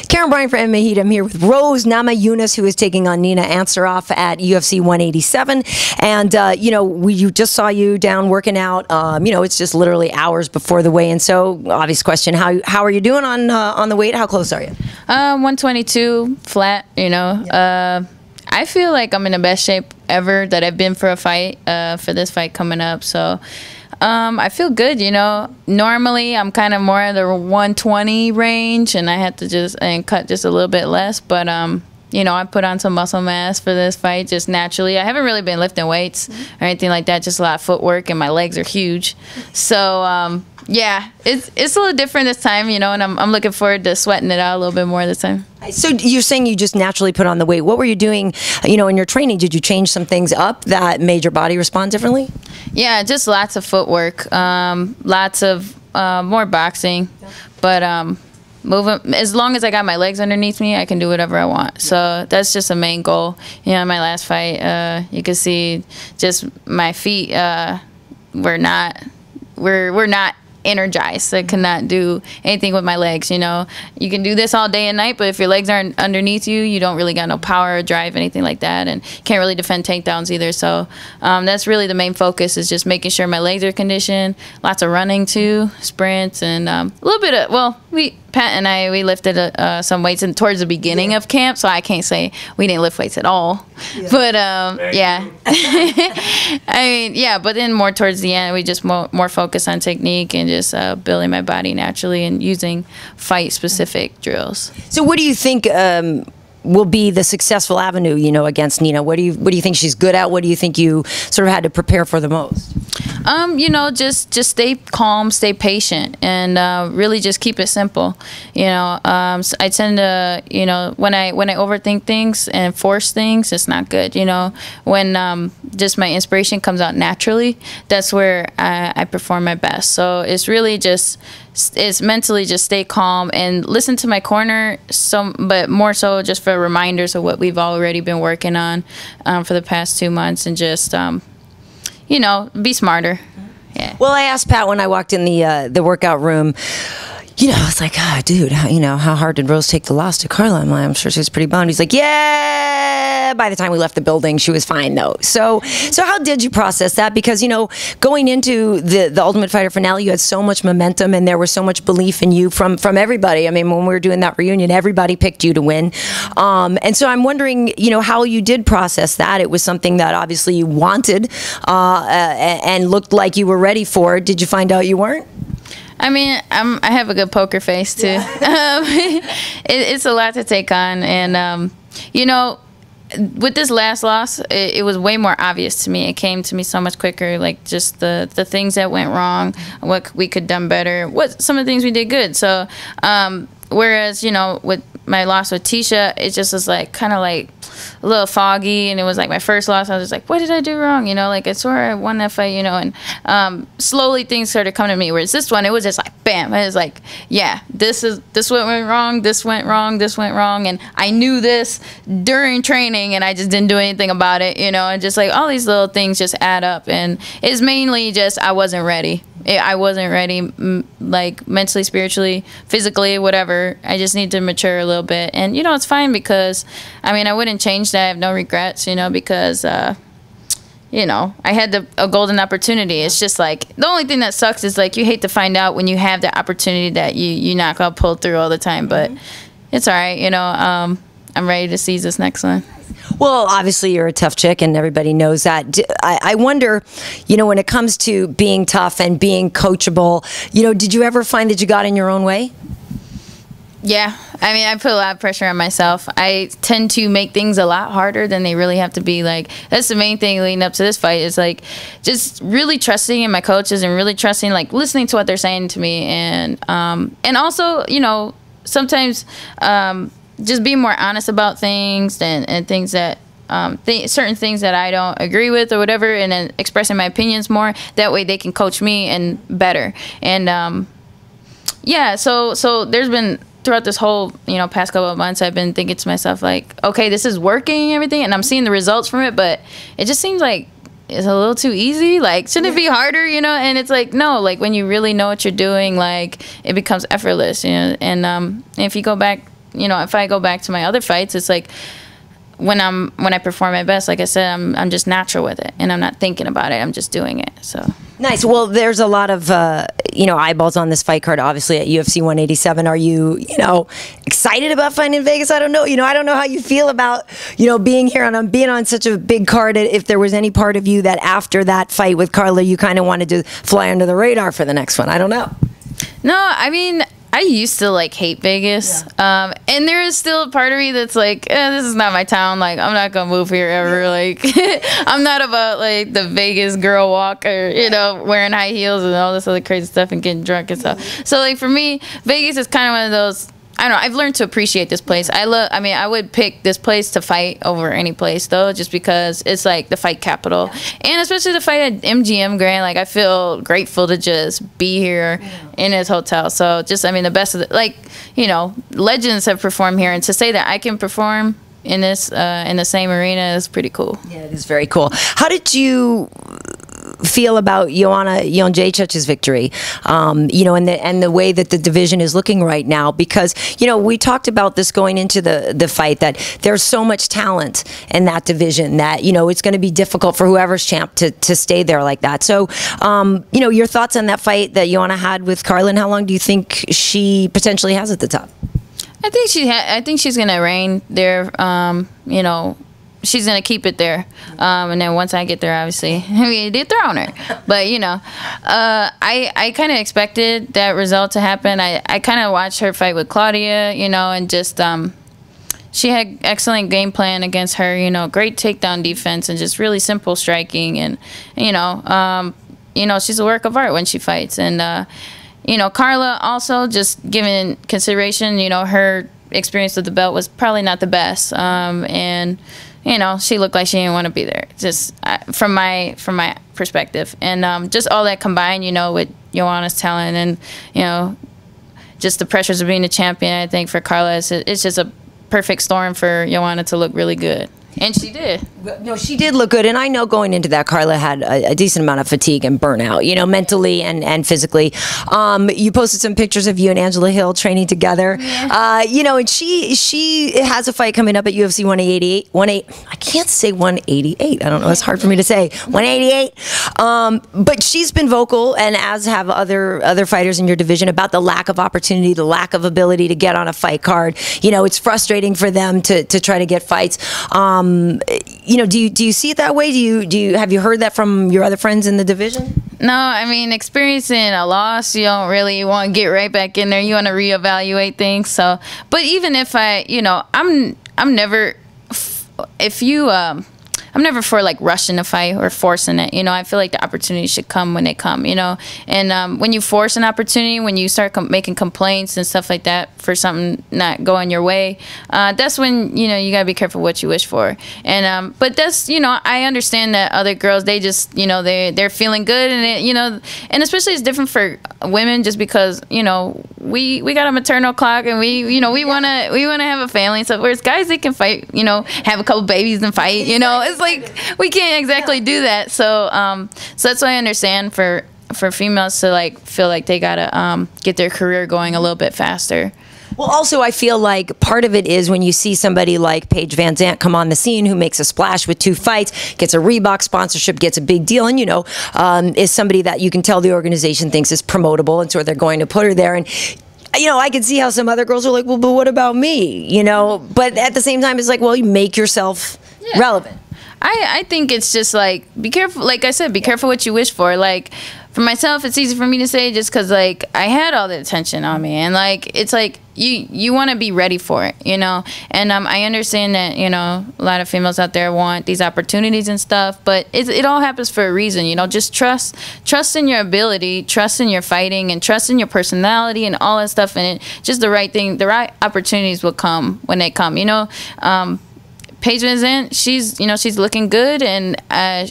Karyn Bryant for MMA Heat. I'm here with Rose Namajunas, who is taking on Nina Ansaroff at UFC 187. And, you just saw you down working out. It's just literally hours before the weigh-in. So, obvious question, how are you doing on the weight? How close are you? 122 flat, I feel like I'm in the best shape ever that I've been for a fight, for this fight coming up. So I feel good, Normally I'm kind of more in the 120 range, and I had to cut just a little bit less. But I put on some muscle mass for this fight just naturally. I haven't really been lifting weights or anything like that, just a lot of footwork, and my legs are huge. So yeah, it's a little different this time, and I'm looking forward to sweating it out a little bit more this time. So you're saying you just naturally put on the weight. What were you doing, in your training? Did you change some things up that made your body respond differently? Yeah, just lots of footwork, lots of more boxing, but moving. As long as I got my legs underneath me, I can do whatever I want. So that's just the main goal. My last fight, you can see just my feet were not energized. I could not do anything with my legs. You can do this all day and night, but if your legs aren't underneath you, you don't really got no power or drive, anything like that, and can't really defend takedowns either. So that's really the main focus, is just making sure my legs are conditioned. Lots of running too, sprints, and a little bit of, Pat and I, we lifted some weights towards the beginning of camp, so I can't say we didn't lift weights at all. Yeah. But yeah, but then more towards the end, we just more focus on technique and just building my body naturally and using fight-specific drills. So what do you think will be the successful avenue, against Nina? What do you think she's good at? What do you think you sort of had to prepare for the most? Just stay calm, stay patient, and really just keep it simple. I tend to, when I overthink things and force things, it's not good. When just my inspiration comes out naturally, that's where I perform my best. So it's really it's mentally just stay calm and listen to my corner, but more so just for reminders of what we've already been working on for the past 2 months, and just be smarter. Yeah. Well, I asked Pat when I walked in the workout room, I was like, dude, how hard did Rose take the loss to Carla? I'm sure she was pretty bummed. He's like, yeah. By the time we left the building, she was fine, though. So how did you process that? Because, going into the Ultimate Fighter finale, you had so much momentum, and there was so much belief in you from everybody. I mean, when we were doing that reunion, everybody picked you to win. And so I'm wondering, how you did process that. It was something that obviously you wanted and looked like you were ready for. Did you find out you weren't? I mean, I have a good poker face, too. Yeah. It's a lot to take on. And, with this last loss, it was way more obvious to me. It came to me so much quicker, like just the things that went wrong, what we could have done better, some of the things we did good. So, whereas, with my loss with Tisha, it just was kind of a little foggy, and it was like my first loss. I was just like, what did I do wrong? I swore I won that fight, and slowly things started coming to me. Whereas this one, it was just like, bam. I was like, yeah, this went wrong, this went wrong, this went wrong, and I knew this during training, and I just didn't do anything about it, and just like all these little things just add up, and it's mainly just I wasn't ready. I wasn't ready, mentally, spiritually, physically, whatever. I just need to mature a little bit. And, it's fine, because, I wouldn't change that. I have no regrets, because, I had a golden opportunity. It's just the only thing that sucks is you hate to find out when you have the opportunity that you're not going to pull through all the time. But it's all right, I'm ready to seize this next one. Well, obviously you're a tough chick, and everybody knows that. I wonder, when it comes to being tough and being coachable, did you ever find that you got in your own way? Yeah. I put a lot of pressure on myself. I tend to make things a lot harder than they really have to be. That's the main thing leading up to this fight, is just really trusting in my coaches, and really trusting, listening to what they're saying to me. And also, sometimes just being more honest about things, and things that certain things that I don't agree with or whatever, and then expressing my opinions more. That way they can coach me and better. And yeah, so there's been, throughout this whole past couple of months, I've been thinking to myself, okay, this is working and everything, and I'm seeing the results from it, but it just seems like it's a little too easy. Shouldn't it be harder, And it's no, when you really know what you're doing, it becomes effortless, And if you go back, you know, if I go back to my other fights, it's like when I perform my best, like I said, I'm just natural with it, and I'm not thinking about it. I'm just doing it. So. Nice. Well, there's a lot of, you know, eyeballs on this fight card, obviously, at UFC 187. Are you, you know, excited about fighting in Vegas? I don't know. You know, I don't know how you feel about, you know, being here and being on such a big card. If there was any part of you that after that fight with Carla, you kind of wanted to fly under the radar for the next one. I don't know. No, I mean, I used to like hate Vegas, and there is still a part of me that's like, this is not my town. Like, I'm not gonna move here ever. Like, I'm not about like the Vegas girl walk or, you know, wearing high heels and all this other crazy stuff and getting drunk and stuff. So like for me, Vegas is kind of one of those. I don't know. I've learned to appreciate this place. I mean, I would pick this place to fight over any place, though, just because it's like the fight capital, and especially the fight at MGM Grand. Like, I feel grateful to just be here in this hotel. So, just, I mean, the best of the, like, you know, legends have performed here, and to say that I can perform in this in the same arena is pretty cool. Yeah, it is very cool. How did you feel about Joanna Jędrzejczyk's victory, you know, and the way that the division is looking right now? Because, you know, we talked about this going into the fight, that there's so much talent in that division that, you know, it's going to be difficult for whoever's champ to stay there like that. So, you know, your thoughts on that fight that Joanna had with Carla, and how long do you think she potentially has at the top? I think she's gonna reign there. You know, she's gonna keep it there, and then once I get there, obviously, we dethrone her. But you know, I kind of expected that result to happen. I kind of watched her fight with Claudia, you know, and just she had excellent game plan against her. You know, great takedown defense and just really simple striking, and you know, she's a work of art when she fights. And you know, Carla also, just given consideration, you know, her experience with the belt was probably not the best, and you know, she looked like she didn't want to be there, just from my perspective. And just all that combined, you know, with Joanna's talent and, you know, just the pressures of being a champion, I think for Carla, it's just a perfect storm for Joanna to look really good. And she did. No, she did look good. And I know going into that, Carla had a decent amount of fatigue and burnout, you know, mentally and physically. You posted some pictures of you and Angela Hill training together. Yeah. You know, and she has a fight coming up at UFC 188. I can't say 188. I don't know. It's hard for me to say. 188. But she's been vocal, and as have other fighters in your division, about the lack of opportunity, the lack of ability to get on a fight card. You know, it's frustrating for them to try to get fights. You know, do you see it that way? Have you heard that from your other friends in the division? No, I mean, experiencing a loss, you don't really want to get right back in there. You want to reevaluate things. So, but even if you know, I'm never, I'm never for like rushing a fight or forcing it. You know, I feel like the opportunities should come when they come, you know. And when you force an opportunity, when you start making complaints and stuff like that for something not going your way, that's when, you know, you got to be careful what you wish for. And but that's, you know, I understand that other girls, they just, you know, they're feeling good, and you know, and especially it's different for women, just because, you know, we got a maternal clock, and we want to have a family and stuff. Whereas guys, they can fight, you know, have a couple babies and fight, you know. It's like we can't exactly do that. So so that's why I understand for females to like feel like they gotta get their career going a little bit faster. Well, also, I feel like part of it is when you see somebody like Paige VanZant come on the scene, who makes a splash with 2 fights, gets a Reebok sponsorship, gets a big deal, and, you know, is somebody that you can tell the organization thinks is promotable, and so they're going to put her there. And, you know, I can see how some other girls are like, well, but what about me? You know, but at the same time, it's like, well, you make yourself relevant. I think it's just like, be careful. Like I said, be careful what you wish for. Like, for myself, it's easy for me to say, just because like I had all the attention on me, and like it's like you want to be ready for it, you know. And I understand that, you know, a lot of females out there want these opportunities and stuff, but it all happens for a reason, you know. Just trust in your ability, trust in your fighting, and trust in your personality and all that stuff. And just the right thing, the right opportunities will come when they come, you know. Paige VanZant, she's looking good, and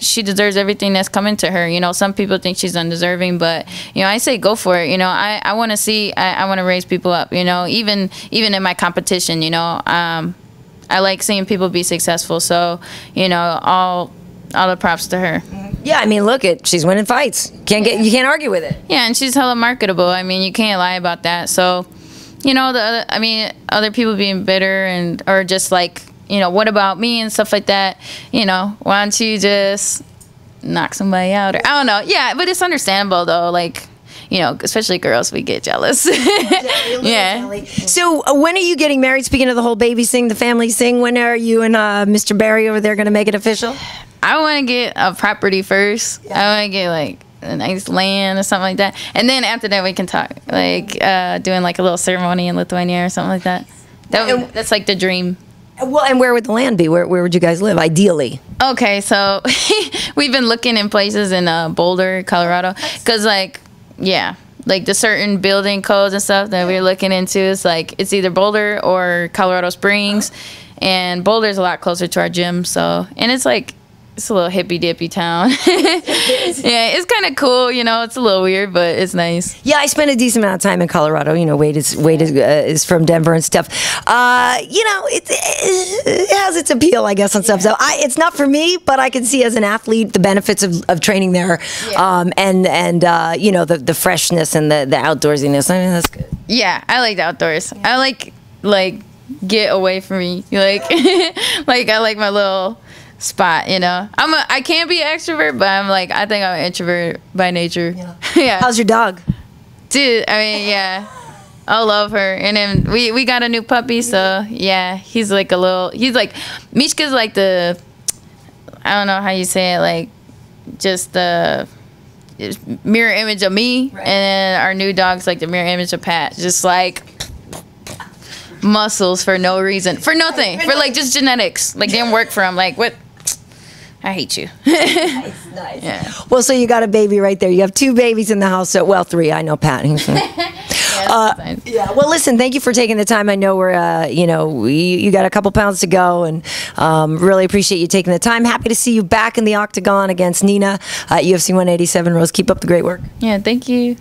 she deserves everything that's coming to her. You know, some people think she's undeserving, but, you know, I say go for it. You know, I want to see, I want to raise people up, you know, even in my competition, you know. I like seeing people be successful, so, you know, all the props to her. Yeah, I mean, look, she's winning fights. You can't argue with it. Yeah, and she's hella marketable. I mean, you can't lie about that. So, you know, I mean, other people being bitter and or just like, you know, what about me and stuff like that. You know, why don't you just knock somebody out? Or I don't know. Yeah, but it's understandable though. Like, you know, especially girls, we get jealous. Yeah. So when are you getting married? Speaking of the whole baby thing, the family thing, when are you and Mr. Barry over there going to make it official? I want to get a property first. Yeah. I want to get like a nice land or something like that, and then after that we can talk, like doing like a little ceremony in Lithuania or something like that. That's like the dream. Well, and where would the land be? Where would you guys live, ideally? Okay, so we've been looking in places in Boulder, Colorado, because like, yeah, like the certain building codes and stuff that we're looking into is like it's either Boulder or Colorado Springs, and Boulder's a lot closer to our gym, so, and it's like, it's a little hippy dippy town. Yeah, it's kind of cool, you know. It's a little weird, but it's nice. Yeah, I spent a decent amount of time in Colorado. You know, Wade is from Denver and stuff. You know, it has its appeal, I guess, on stuff. So it's not for me, but I can see as an athlete the benefits of training there, and you know, the freshness and the outdoorsiness. I mean, that's good. Yeah, I like the outdoors. Yeah. I like get away from me. Like like I like my little spot, you know. I can't be an extrovert, but I think I'm an introvert by nature. Yeah. How's your dog? Dude, I mean, yeah, I love her. And then we got a new puppy, so yeah, he's like Mishka's like the, I don't know how you say it, like just the mirror image of me, right. And then our new dog's like the mirror image of Pat, just like muscles for no reason, for nothing, for like just genetics, like didn't work for him. Like, what? I hate you. Nice. Yeah. Well, so you got a baby right there. You have 2 babies in the house. So, well, 3. I know Pat. Yeah. Well, listen. Thank you for taking the time. I know we're, you know, you got a couple pounds to go, and really appreciate you taking the time. Happy to see you back in the octagon against Nina at UFC 187. Rose, keep up the great work. Yeah. Thank you.